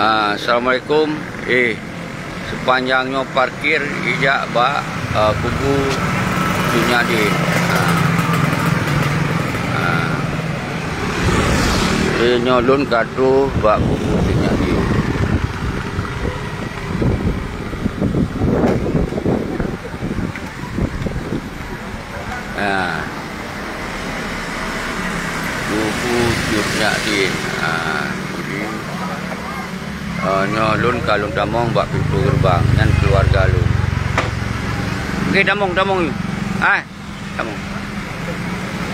Assalamualaikum. Sepanjangnya parkir ijak bak kubu Junyadin. Nyolun kadu bak kubu Junyadin. Kubu Junyadin. Nyolun kalung damong bak pintu gerbang dan keluarga lu. Okey, damong. Damong.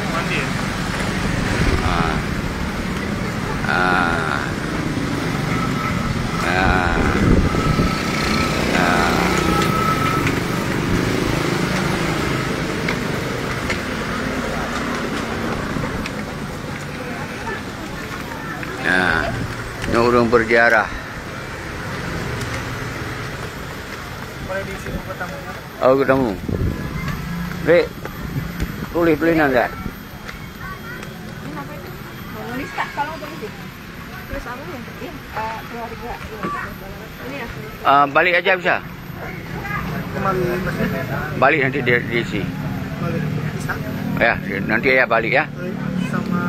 Mandi. Ini orang berziarah. Boleh diisi buku tamunya? Oh, ketemu. Dek, tulis tulisan enggak? Nulis tak? Kalau tulis tulis apa yang penting? Keluarga. Ini ya. Balik aja bisa. Kembali Balik nanti diisi. balik bisa. Ya, nanti ya balik ya. Sama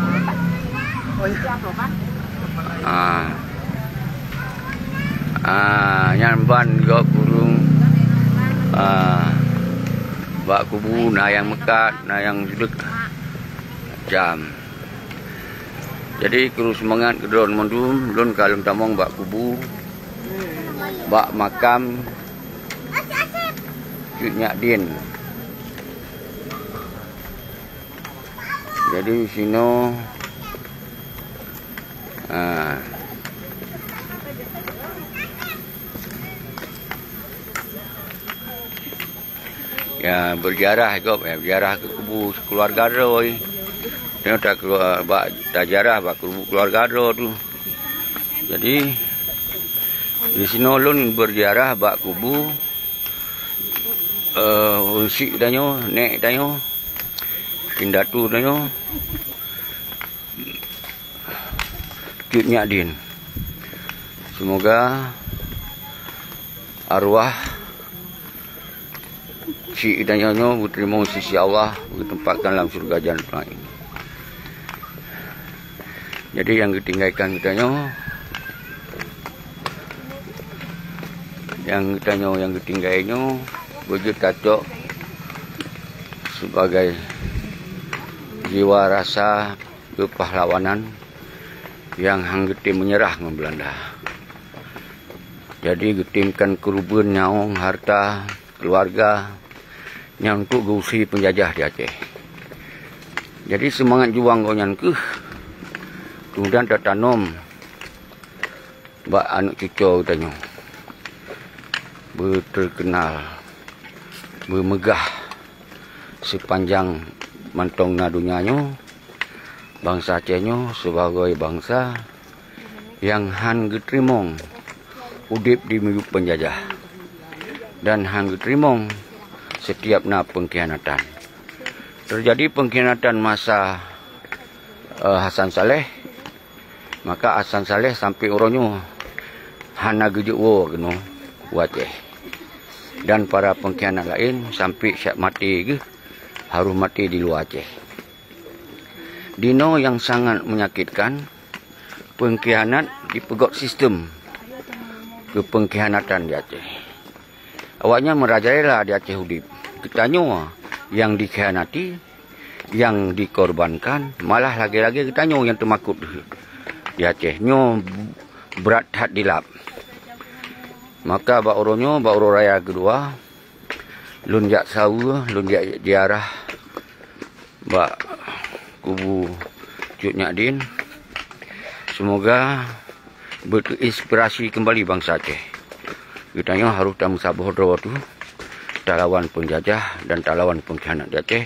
Nyamban juga burung bak kubu na yang mekat na yang judek jam. Jadi kru semangat kedon mondum lon kalung tamong bak kubu bak makam Junyadin. Jadi sino ya berziarah berziarah ke kubu keluarga Roy. Tengok tak keluar bak ziarah bak kubu keluarga Roy tu. Jadi di sini ulun berziarah bak kubu unsik danyo, nek danyo, pindatu danyo Junyadin. Semoga arwah si idanyo diterima sisi Allah, ditempatkan dalam surga jantan ini. Jadi yang ditinggalkan idanyo, yang ditinggalnya wujud tato sebagai jiwa rasa kepahlawanan yang hang getim menyerah dengan Belanda. Jadi getimkan kerubun nyaong harta keluarga yang untuk gusi penjajah di Aceh. Jadi semangat juang konyan kemudian tertanam bak anak cucu tanya berterkenal bermegah sepanjang mantong nadunyanya. Bangsa Acehnya sebagai bangsa yang han getrimong udip di minggu penjajah dan han getrimong setiap na pengkhianatan. Terjadi pengkhianatan masa Hasan Saleh, maka Hasan Saleh sampai orangnya hana gejewo kena Aceh. Dan para pengkhianat lain sampai siap mati harus mati di luar Aceh. Dino yang sangat menyakitkan, pengkhianat dipegot sistem ke pengkhianatan di Aceh. Awaknya merajalela di Aceh udip. Kitanya yang dikhianati, yang dikorbankan, malah lagi-lagi kitanya yang termakut di Aceh. Nyo berat hat dilap. Maka bak oro raya kedua, lunjak sawu, lunjak ziarah bak kubu Junyadin. Semoga berinspirasi kembali bangsa Aceh. Kitanya harus tamu sabodo tu tak lawan penjajah dan tak lawan pengkhianat di Aceh.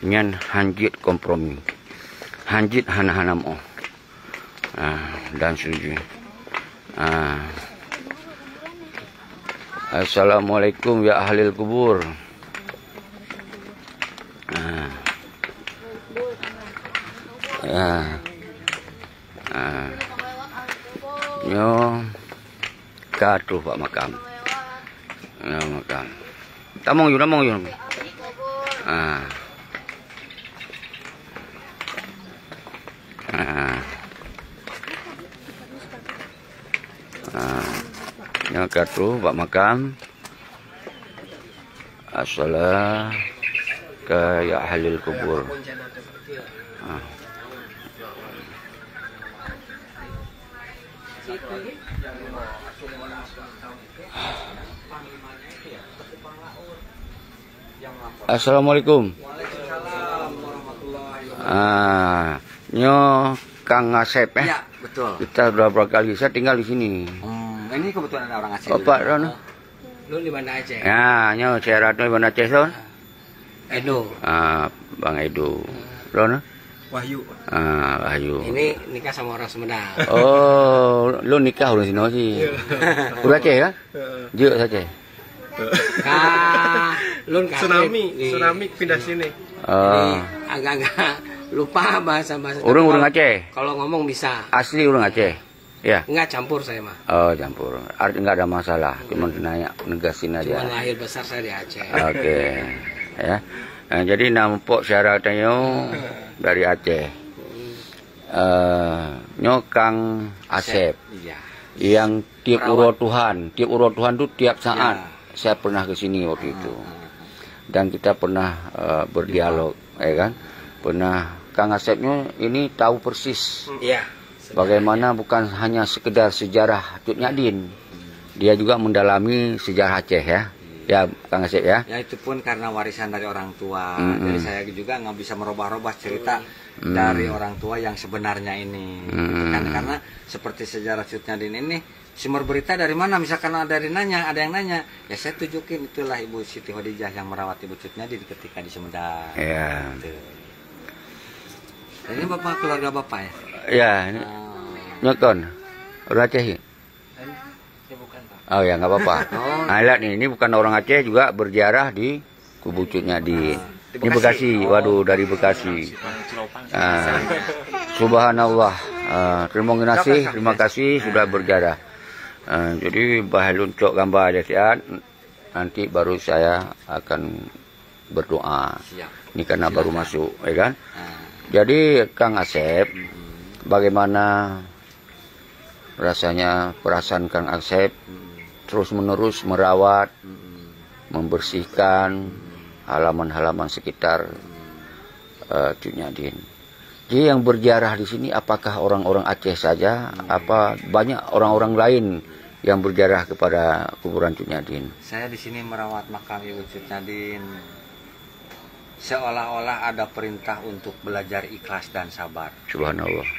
Nyan hanjit kompromi, hanjit hana-hanamo dan setuju. Assalamualaikum ya ahlil kubur. Nyo wabarakatuh Pak Makam. Ya, Makam. Tamong yun. Ah. Wabarakatuh Pak Makam. Assalam ke ya ahlil kubur. Assalamualaikum. Nyo Kang Asep ya? Iya, betul. Kita sudah berapa kali, saya tinggal di sini. Ini kebetulan ada orang Aceh. Bapak Rono? Lu di mana Aceh? Ya, nyo saya Ratno di mana Aceh Son? Edo. Bang Edo. Rono? Wahyu. Wahyu. Ini nikah sama orang Sumedang. Oh, lu nikah orang sini sih. Udah Aceh ya? Juk saja. Lun Tsunami pindah sini. Agak-agak lupa bahasa-bahasa. Orang Aceh. Kalau ngomong bisa. Asli orang Aceh. Ya. Enggak campur saya mah. Oh, campur. Artinya nggak ada masalah. Cuma nanya, negasin aja. Cuma lahir besar saya di Aceh. Oke. Ya. Nah, jadi nampok syaratnya dari Aceh. Nyo Kang Asep. Iya. Yang tiap urut Tuhan itu tiap saat. Ya. Saya pernah ke sini waktu itu. Dan kita pernah berdialog, ya kan? Pernah Kang Asepnya ini tahu persis. Iya. Bagaimana bukan hanya sekedar sejarah Cut Nyadin. Dia juga mendalami sejarah Aceh ya. Ya, Kang Asep ya. Ya itu pun karena warisan dari orang tua. Jadi saya juga nggak bisa merubah-rubah cerita dari orang tua yang sebenarnya ini. Karena seperti sejarah Cut Nyadin ini, sumber berita dari mana? Misalkan ada yang nanya, ya saya tunjukin itulah Ibu Siti Khadijah yang merawat Ibu Cut Nyadin ketika di Sumedang. Ya. Gitu. Ini bapak keluarga bapak ya? Ya, ini nyokon. Orang Aceh ya? Oh ya, nggak apa-apa. Nah, lihat nih, ini bukan orang Aceh juga berziarah di Kubu Cut Nyadin. Ini Bekasi, waduh dari Bekasi. Subhanallah. Terima kasih sudah berziarah. Jadi bahalun cok gambar ada siat. Nanti baru saya akan berdoa. Ini karena baru masuk, ya kan? Jadi Kang Asep, bagaimana rasanya perasaan Kang Asep terus-menerus merawat, membersihkan halaman-halaman sekitar Cut Nyadin. Jadi yang berziarah di sini apakah orang-orang Aceh saja, apa banyak orang-orang lain yang berziarah kepada kuburan Cut Nyadin? Saya di sini merawat makam Ibu Cut Nyadin. Seolah-olah ada perintah untuk belajar ikhlas dan sabar. Subhanallah.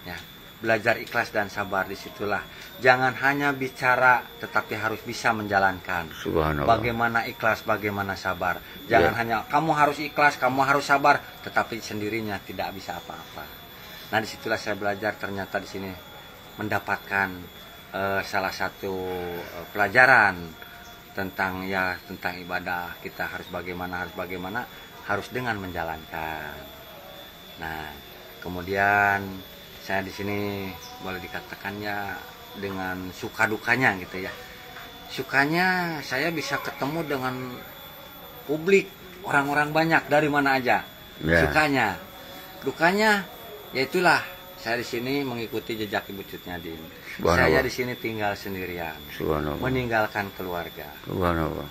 Ya, belajar ikhlas dan sabar disitulah. Jangan hanya bicara, tetapi harus bisa menjalankan. Subhanallah. Bagaimana ikhlas, bagaimana sabar. Jangan hanya kamu harus ikhlas, kamu harus sabar, tetapi sendirinya tidak bisa apa-apa. Nah, disitulah saya belajar. Ternyata di sini mendapatkan salah satu pelajaran tentang ibadah. Kita harus bagaimana harus dengan menjalankan. Nah, kemudian saya di sini boleh dikatakan ya dengan suka dukanya gitu ya. Sukanya saya bisa ketemu dengan publik, orang-orang banyak dari mana aja. Sukanya, dukanya ya itulah saya di sini mengikuti jejak Ibu Cut Nyadin. Saya di sini tinggal sendirian, meninggalkan keluarga.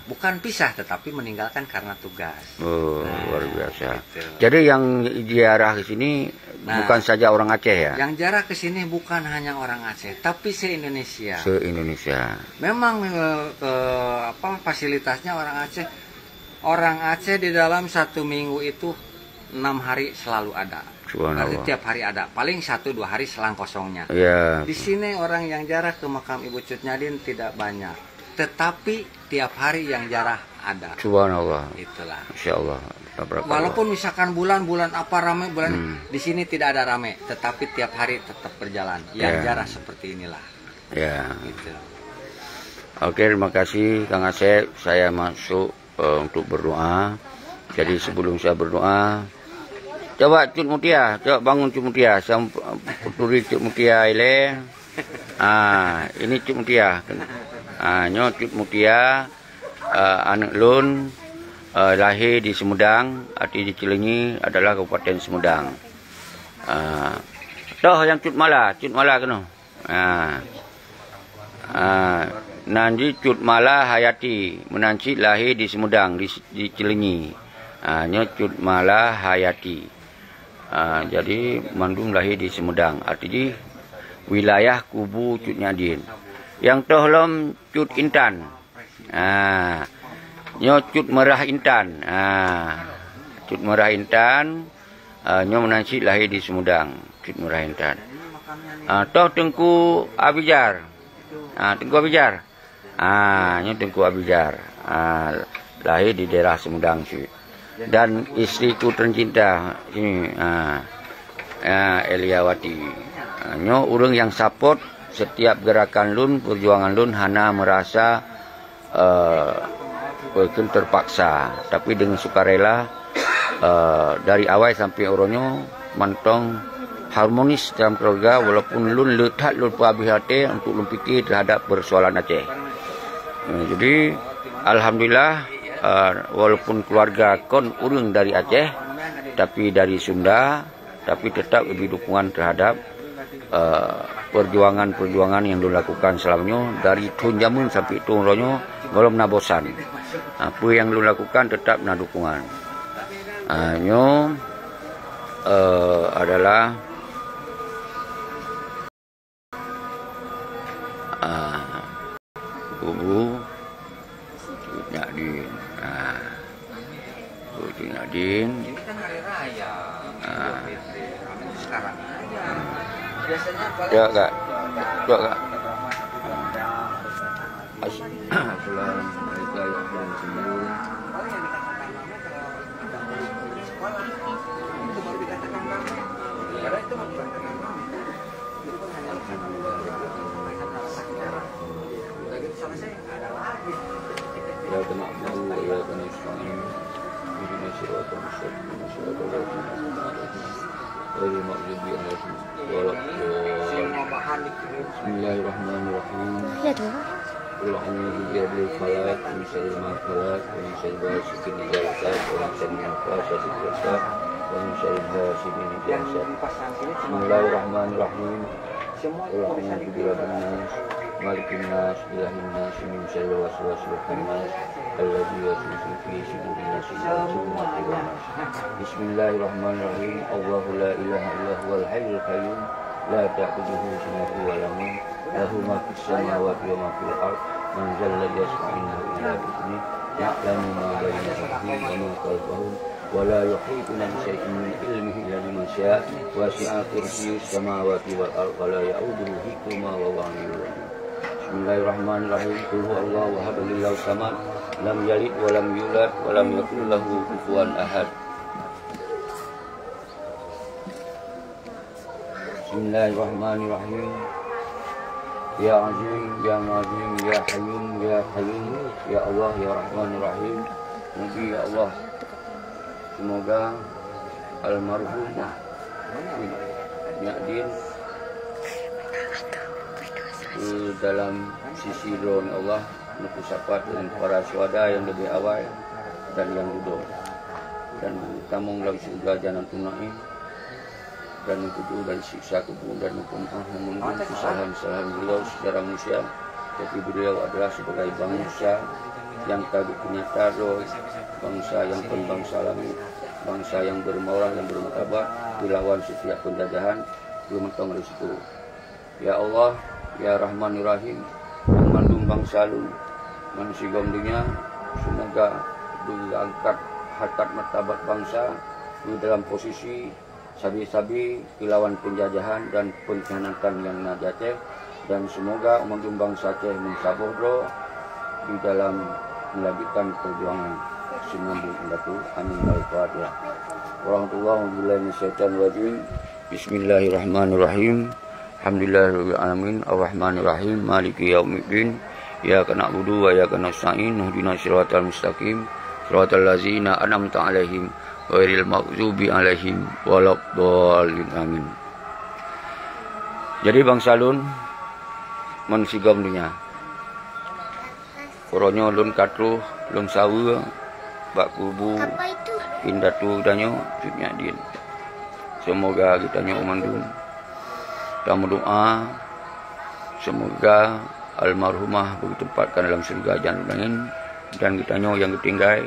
Bukan pisah, tetapi meninggalkan karena tugas. Luar biasa. Gitu. Jadi yang ziarah ke sini bukan saja orang Aceh ya? Yang ziarah ke sini bukan hanya orang Aceh, tapi se-Indonesia. Se-Indonesia. Memang fasilitasnya orang Aceh. Orang Aceh di dalam 1 minggu itu 6 hari selalu ada. Berarti tiap hari ada, paling 1-2 hari selang kosongnya. Ya. Di sini orang yang jarah ke makam Ibu Cut Nyadin tidak banyak, tetapi tiap hari yang jarah ada. Subhanallah. Itulah. Insyaallah. Walaupun misalkan bulan apa ramai, di sini tidak ada ramai, tetapi tiap hari tetap berjalan. Yang jarah seperti inilah. Ya. Gitu. Oke, terima kasih Kang Asep. Saya masuk untuk berdoa. Jadi sebelum saya berdoa, coba Cut Mutia, coba bangun Cut Mutia, saya puturi Cut Mutia ile. Ini Cut Mutia. Nyo Cut Mutia, anak lun lahir di Sumedang, arti di Cilenyi adalah Kabupaten Sumedang. Toh yang Cut Mala kena. Nanti Cut Mala Hayati menanci lahir di Sumedang di Cilenyi. Nyo Cut Mala Hayati. Jadi mandung lahir di Sumedang, artinya wilayah kubu Cut Nyadin. Yang tohlom Cut Intan. Nyo Cut Merah Intan. Cut Merah Intan. Nyo menanci lahir di Sumedang. Cut Merah Intan. Toh Tengku Abijar. Tengku Abijar. Nyo Tengku Abijar. Lahir di daerah Sumedang. Dan istriku tercinta ini Eliawati. Nyo urang yang support setiap gerakan lun, perjuangan lun, hana merasa terpaksa, tapi dengan sukarela dari awal sampai oronyo mantong harmonis dalam keluarga, walaupun lun letak lun habis hati untuk lun fikir terhadap persoalan Aceh. Jadi alhamdulillah, walaupun keluarga kon urang dari Aceh, tapi dari Sunda, tapi tetap lebih dukungan terhadap perjuangan yang dilakukan selamanya dari Tun Jamun sampai Tun Ronyo, belum na bosan. Apa yang dilakukan tetap na dukungan. Nyo adalah kubu Cut Nyadin. Cut Nyadin. Ya kak. Bismillahirrahmanirrahim. Qul a'udzu birabbil falaq min syarri ma khalaq wa min syarri ghasiqin idza waqab wa min syarri nafasatil fil 'uqad wa min syarri hasidin idza hasad. Bismillahirrahmanirrahim. Qul a'udzu birabbin nas malikin nas ilahin nas min syarri waswasil khannas alladzi yuwaswisu fi sudurin nas Bismillahirrahmanirrahim. Allahu la ilaha illa huwal hayyul qayyum la ta'khudhuhu sinatun wa la nawm lahu ma fis samawati wa ma fil ardh man zal ladzi yashfa'u indahu illa bi'idznihi ya'lamu ma bayna aydihim wa ma khalfahum wa la yuhituna bi shay'in min ilmihi illa bima syaa wasi'a kursiyyus samawati wal ardh wa la ya'uduhu hifdhuhuma wa huwal 'aliyyul 'azim. Bismillahirrahmanirrahim. Qul huwallahu ahad Allahu samad lam yalid wa lam yulad wa lam yakul lahu kufuwan ahad. Bismillahirrahmanirrahim. Ya Azim, Ya Azim, Ya Hayyum, Ya Qayyum, Ya Allah, Ya Rahmanirrahim. Nabi Ya Allah, semoga almarhum Nyadin dalam sisi roh Allah untuk sahabat dan para syuhada yang lebih awal dan yang duduk dan tamung dalam surga Jannatul Tunaim dan kedua dari siksa kubur dan menunggu kesalahan-kesalahan beliau secara manusia, tapi beliau adalah sebagai bangsa yang kagum punya roh, bangsa yang pembangsa langit, bangsa yang bermoral, yang bermartabat, dilawan setiap penjajahan, belum mentong risiko. Ya Allah, Ya Rahmanir Rahim, yang mandung bangsa lu, manusia gomdinya, semoga diangkat harkat martabat bangsa di dalam posisi sabi-sabi dilawan penjajahan dan pengkhianatan yang najate, dan semoga mandung bangsa Aceh mensabodro di dalam melanjutkan perjuangan sinambung indatu. Amin. Al-Fatihah. Warahmatullahi wabarakatuh. Bismillahirrahmanirrahim. Alhamdulillahirabbil alamin arrahmanirrahim maliki yaumiddin iyyaka na'budu wa iyyaka nasta'in ihdinas siratal mustaqim siratal ladzina an'amta 'alaihim ghairil maghdubi 'alaihim waladdallin. Amin. Jadi bangsa lun mensigam dunia. Koronyo lun katruh, lun sawa, bak kubu, pindah tu danyo, jutnya din. Semoga kita nyo umandum. Kita berdoa, semoga almarhumah ditempatkan dalam surga jangan angin, dan kita nyo yang ketinggai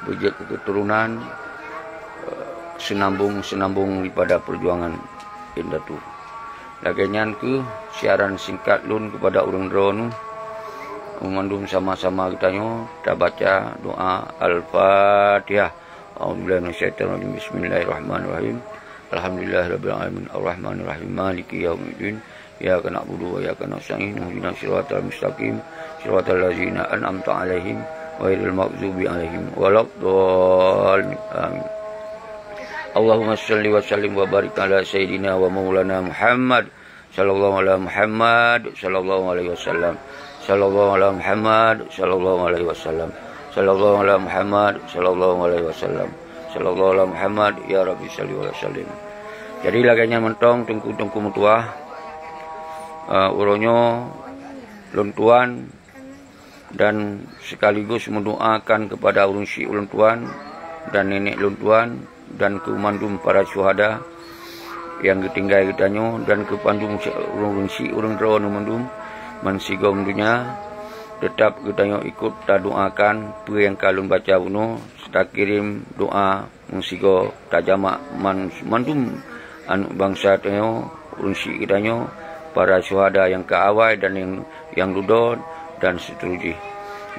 berjaya keturunan senambung daripada perjuangan indah tu. Lagian ke siaran singkat lun kepada orang drone memandum sama-sama kita nyo, kita baca doa Al-Fatihah. A'udzubillahi minasyaitonir rajim. Bismillahirrahmanirrahim. Alhamdulillahirabbil alamin arrahmanir rahim maliki yaumiddin. Iyyaka na'budu wa iyyaka nasta'in. Ihdinas siratal mustaqim. Siratal ladzina an'amta 'alaihim ghairil maghdubi 'alaihim waladdallin. Amin. Allahumma shalli wa sallim wa barik ala sayyidina wa maulana Muhammad sallallahu alaihi Muhammad sallallahu alaihi wasallam. Sallallahu alaihi Muhammad sallallahu alaihi wasallam. Sallallahu alaihi Muhammad sallallahu alaihi wasallam. Sallallahu alaihi Muhammad ya Rabbi salli wa sallim. Jadi laganya mentong tungku mutuah uronyo luntuan dan sekaligus mendoakan kepada urun si luntuan dan nenek luntuan dan kumandum para syuhada yang ketinggai kitanyo dan kepandum urun si urun rawan mandum mensigom dunia. Tetap kita ikut ta doakan apa yang kalun baca uno, kita kirim doa mensigo tajamak mandum anu bangsa tanyo urunsi kita nyo para syuhada yang keawai dan yang dudon dan seterusnya.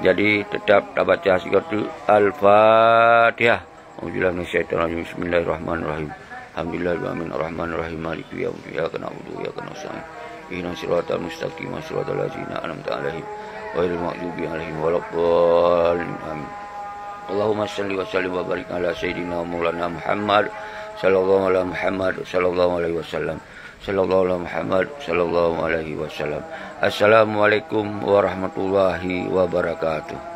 Jadi tetap ta baca sigatu Al-Fatihah. Auzubillahi minasyaitonir rajim. Bismillahirrahmanirrahim. Alhamdulillahirabbil arrahmanirrahim maliki yaumiddin. Iyyaka na'budu wa iyyaka nasta'in. Ihdinas siratal mustaqim. Siratal ladzina an'amta 'alaihim ghairil maghdubi 'alaihim waladdallin. Amin. Allahumma shalli wa sallim wa barik ala sayyidina maulana Muhammad sallallahu alaihi Muhammad sallallahu alaihi wasallam. Sallallahu alaihi Muhammad sallallahu alaihi wasallam. Assalamualaikum warahmatullahi wabarakatuh.